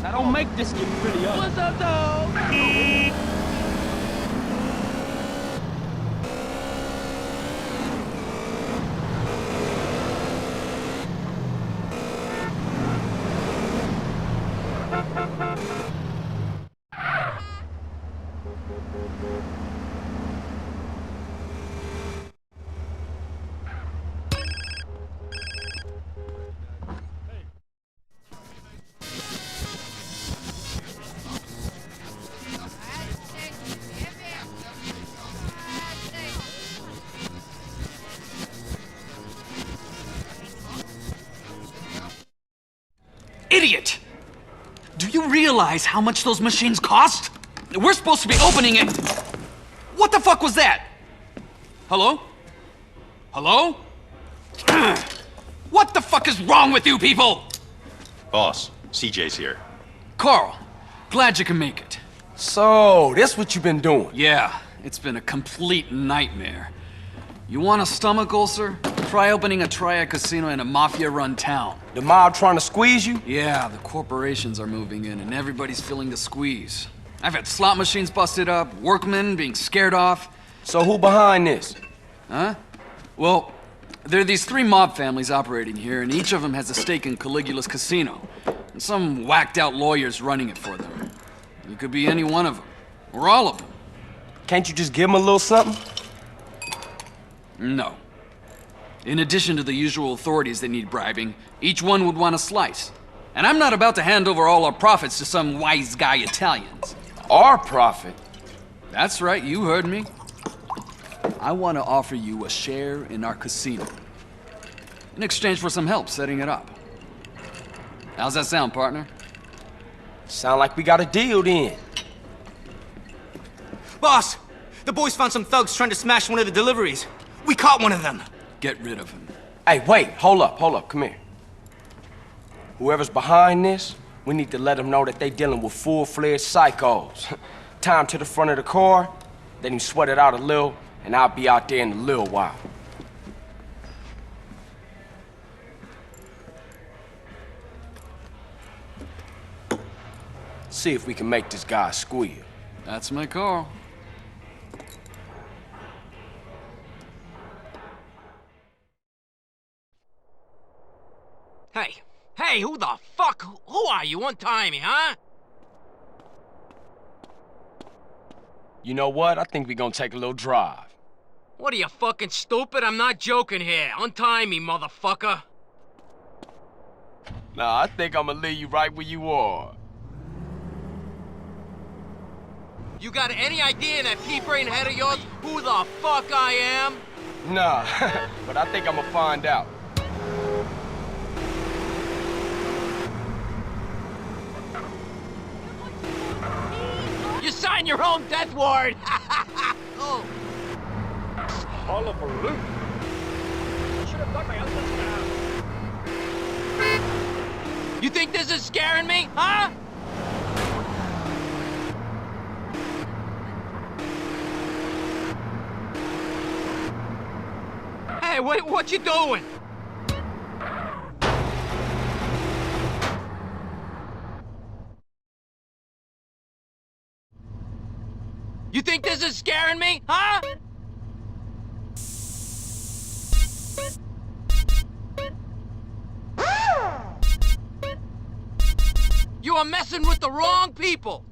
Now don't make this get pretty ugly. What's up, dog? Idiot! Do you realize how much those machines cost? We're supposed to be opening it. What the fuck was that? Hello? Hello? What the fuck is wrong with you people? Boss, CJ's here. Carl, glad you can make it. So, this what you been doing? Yeah, it's been a complete nightmare. You want a stomach ulcer? Try opening a triad casino in a mafia-run town. The mob trying to squeeze you? Yeah, the corporations are moving in and everybody's feeling the squeeze. I've had slot machines busted up, workmen being scared off. So who behind this? Huh? Well, there are these three mob families operating here, and each of them has a stake in Caligula's casino. And some whacked-out lawyer's running it for them. You could be any one of them, or all of them. Can't you just give them a little something? No. In addition to the usual authorities that need bribing, each one would want a slice. And I'm not about to hand over all our profits to some wise guy Italians. Our profit? That's right, you heard me. I want to offer you a share in our casino. In exchange for some help setting it up. How's that sound, partner? Sound like we got a deal then. Boss, the boys found some thugs trying to smash one of the deliveries. We caught one of them. Get rid of him. Hey, wait, hold up, come here. Whoever's behind this, we need to let them know that they dealing with full-fledged psychos. Tie 'em to the front of the car, let him sweat it out a little, and I'll be out there in a little while. See if we can make this guy squeal. That's my call. Hey, who the fuck? Who are you? Untie me, huh? You know what? I think we're gonna take a little drive. What are you, fucking stupid? I'm not joking here. Untie me, motherfucker. Nah, I think I'm gonna leave you right where you are. You got any idea in that pea-brain head of yours who the fuck I am? Nah, but I think I'm gonna find out. You sign your own death warrant! Oh. Hullabaloo. I should have dug my husband's now. You think this is scaring me, huh? Hey, what you doing? You think this is scaring me, huh? You are messing with the wrong people.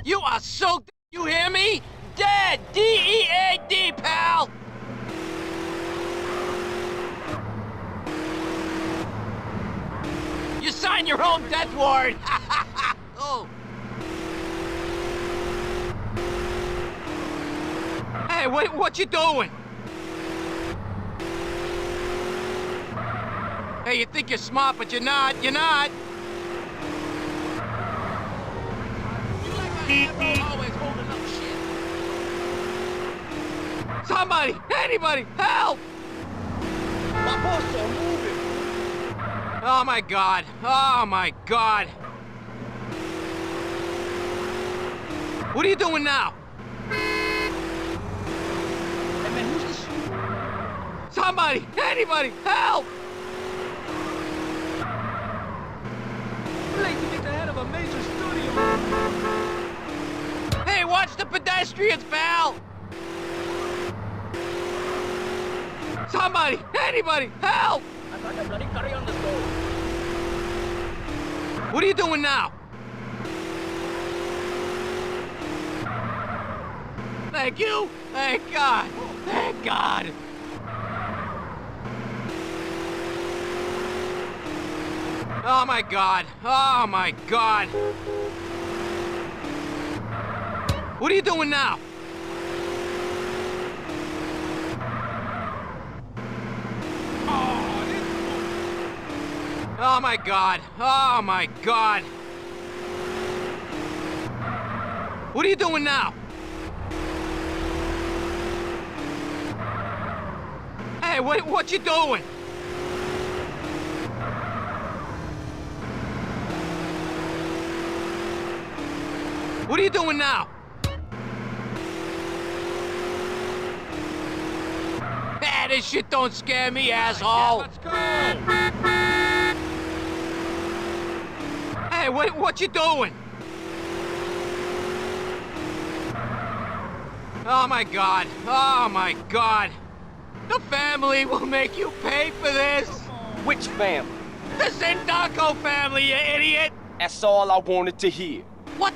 You are so... You hear me? Dead! D-E-A-D, pal! You sign your own death warrant! Oh. Hey, what you doing? Hey, you think you're smart, but you're not. You're not. Always holding up shit. Somebody! Anybody! Help! My boss are moving. Oh my God! Oh my God! What are you doing now? Somebody! Anybody! Help! Late to get the head of a major studio. Hey, watch the pedestrians, pal! Somebody! Anybody! Help! I got a bloody curry on the stove. What are you doing now? Thank you! Thank God! Thank God! Oh my God! Oh my God! What are you doing now? Oh my God! Oh my God! What are you doing now? Hey, what you doing? What are you doing now? Ah, this shit don't scare me, asshole! Let's go! Hey, what you doing? Oh my God! Oh my God! The family will make you pay for this! Which family? The Sindaco family, you idiot! That's all I wanted to hear. What?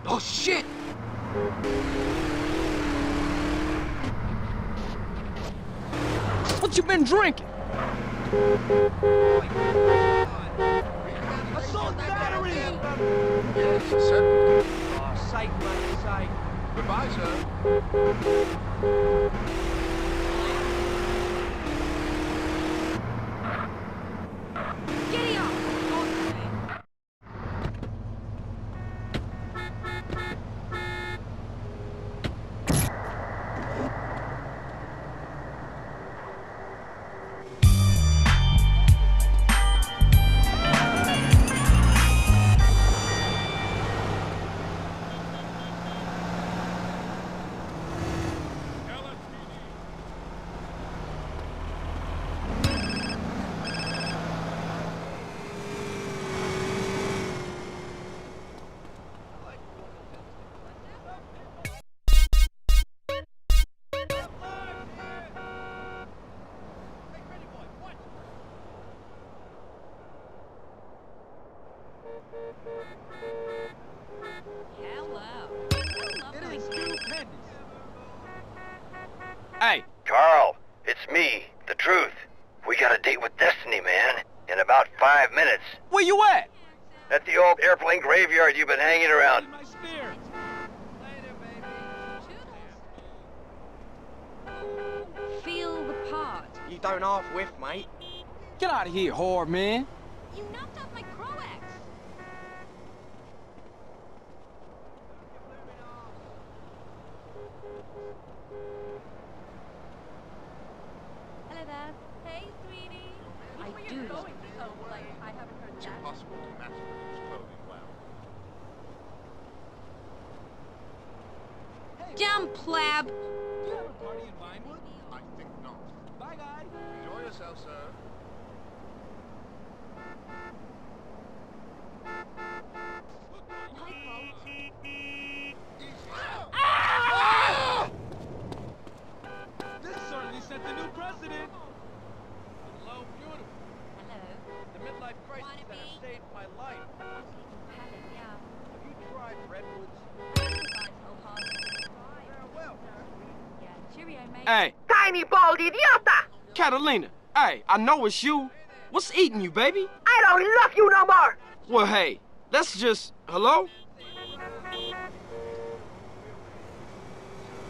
Oh shit! What you been drinking? Assault battery! Yes, sir. Oh, sight, man, sight. Goodbye, sir. Giddy up! Hey, Carl, it's me, the truth. We got a date with Destiny, man. In about 5 minutes. where you at? At the old airplane graveyard you've been hanging around. My spear. Feel the part. You don't half whiff, mate. Get out of here, whore, man. You knocked off my Croax. Hello there. Hey, sweetie. I do. I haven't heard that. Impossible to mass produce clothing well. Jump, plab. Do you have a party in Vinewood? I think not. Bye, guys. Enjoy yourself, sir. This certainly set the new precedent. Hello, beautiful. Hello. The midlife crisis Wanna that has be? saved my life. Yeah. Have you tried redwoods? Farewell. Yeah, cheerio, mate. Hey. Tiny bald idiota! Catalina, hey, I know it's you. What's eating you, baby? I don't love you no more! Well, hey, let's just... Hello?